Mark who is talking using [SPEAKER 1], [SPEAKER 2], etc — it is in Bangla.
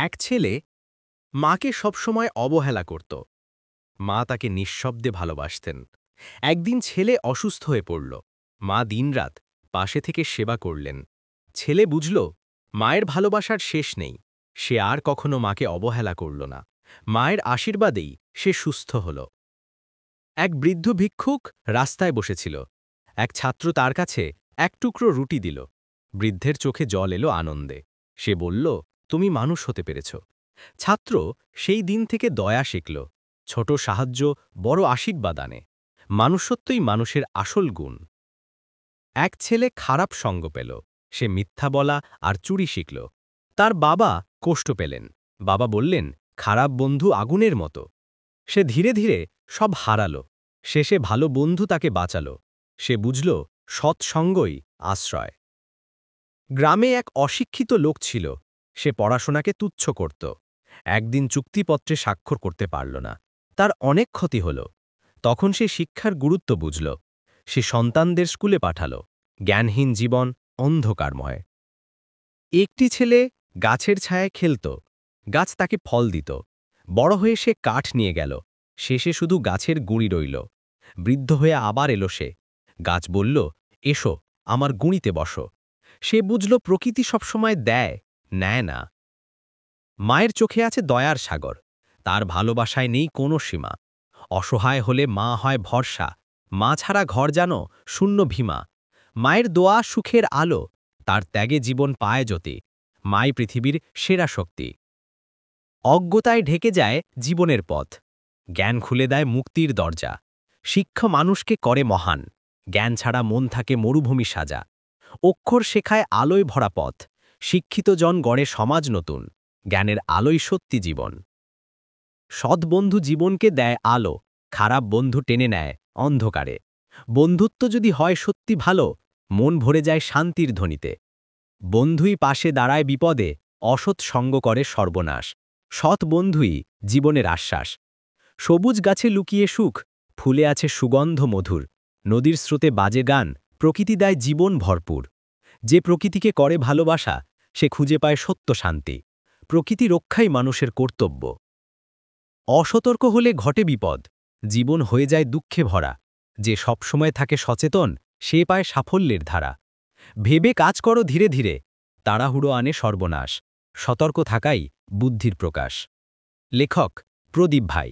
[SPEAKER 1] এক ছেলে মাকে সবসময় অবহেলা করত। মা তাকে নিঃশব্দে ভালোবাসতেন। একদিন ছেলে অসুস্থ হয়ে পড়ল। মা দিনরাত পাশে থেকে সেবা করলেন। ছেলে বুঝল মায়ের ভালোবাসার শেষ নেই। সে আর কখনো মাকে অবহেলা করল না। মায়ের আশীর্বাদেই সে সুস্থ হল। এক বৃদ্ধ ভিক্ষুক রাস্তায় বসেছিল। এক ছাত্র তার কাছে এক টুকরো রুটি দিল। বৃদ্ধের চোখে জল এলো আনন্দে। সে বলল, তুমি মানুষ হতে পেরেছ। ছাত্র সেই দিন থেকে দয়া শিখল। ছোট সাহায্য বড় আশীর্বাদ আনে। মানুষত্বই মানুষের আসল গুণ। এক ছেলে খারাপ সঙ্গ পেল। সে মিথ্যা বলা আর চুরি শিখল। তার বাবা কষ্ট পেলেন। বাবা বললেন, খারাপ বন্ধু আগুনের মতো। সে ধীরে ধীরে সব হারালো। শেষে ভালো বন্ধু তাকে বাঁচালো। সে বুঝল সৎসঙ্গই আশ্রয়। গ্রামে এক অশিক্ষিত লোক ছিল। সে পড়াশোনাকে তুচ্ছ করত। একদিন চুক্তিপত্রে স্বাক্ষর করতে পারল না। তার অনেক ক্ষতি হল। তখন সে শিক্ষার গুরুত্ব বুঝল। সে সন্তানদের স্কুলে পাঠাল। জ্ঞানহীন জীবন অন্ধকারময়। একটি ছেলে গাছের ছায়ায় খেলত। গাছ তাকে ফল দিত। বড় হয়ে সে কাঠ নিয়ে গেল। শেষে শুধু গাছের গুঁড়ি রইল। বৃদ্ধ হয়ে আবার এলো সে। গাছ বলল, এসো আমার গুঁড়িতে বসো। সে বুঝল প্রকৃতি সবসময় দেয়, নেয় না। মায়ের চোখে আছে দয়ার সাগর। তার ভালোবাসায় নেই কোনো সীমা। অসহায় হলে মা হয় ভরসা। মা ছাড়া ঘর যেন শূন্য ভীমা। মায়ের দোয়া সুখের আলো। তার ত্যাগে জীবন পায় জ্যোতি। মাই পৃথিবীর সেরা শক্তি। অজ্ঞতায় ঢেকে যায় জীবনের পথ। জ্ঞান খুলে দেয় মুক্তির দরজা। শিক্ষা মানুষকে করে মহান। জ্ঞান ছাড়া মন থাকে মরুভূমি সাজা। অক্ষর শেখায় আলোয় ভরা পথ। শিক্ষিত জন গড়ে সমাজ নতুন। জ্ঞানের আলোই সত্যি জীবন। সৎ বন্ধু জীবনকে দেয় আলো। খারাপ বন্ধু টেনে নেয় অন্ধকারে। বন্ধুত্ব যদি হয় সত্যি ভালো, মন ভরে যায় শান্তির ধ্বনিতে। বন্ধুই পাশে দাঁড়ায় বিপদে, অসৎ সঙ্গ করে সর্বনাশ। সৎ বন্ধুই জীবনের আশ্বাস। সবুজ গাছে লুকিয়ে সুখ, ফুলে আছে সুগন্ধ মধুর। নদীর স্রোতে বাজে গান, প্রকৃতি দেয় জীবন ভরপুর। যে প্রকৃতিকে করে ভালোবাসা, সে খুঁজে পায় সত্য শান্তি। প্রকৃতি রক্ষাই মানুষের কর্তব্য। অসতর্ক হলে ঘটে বিপদ। জীবন হয়ে যায় দুঃখে ভরা। যে সবসময় থাকে সচেতন, সে পায় সাফল্যের ধারা। ভেবে কাজ করো ধীরে ধীরে, তাড়াহুড়ো আনে সর্বনাশ। সতর্ক থাকাই বুদ্ধির প্রকাশ। লেখক প্রদীপ ভাই।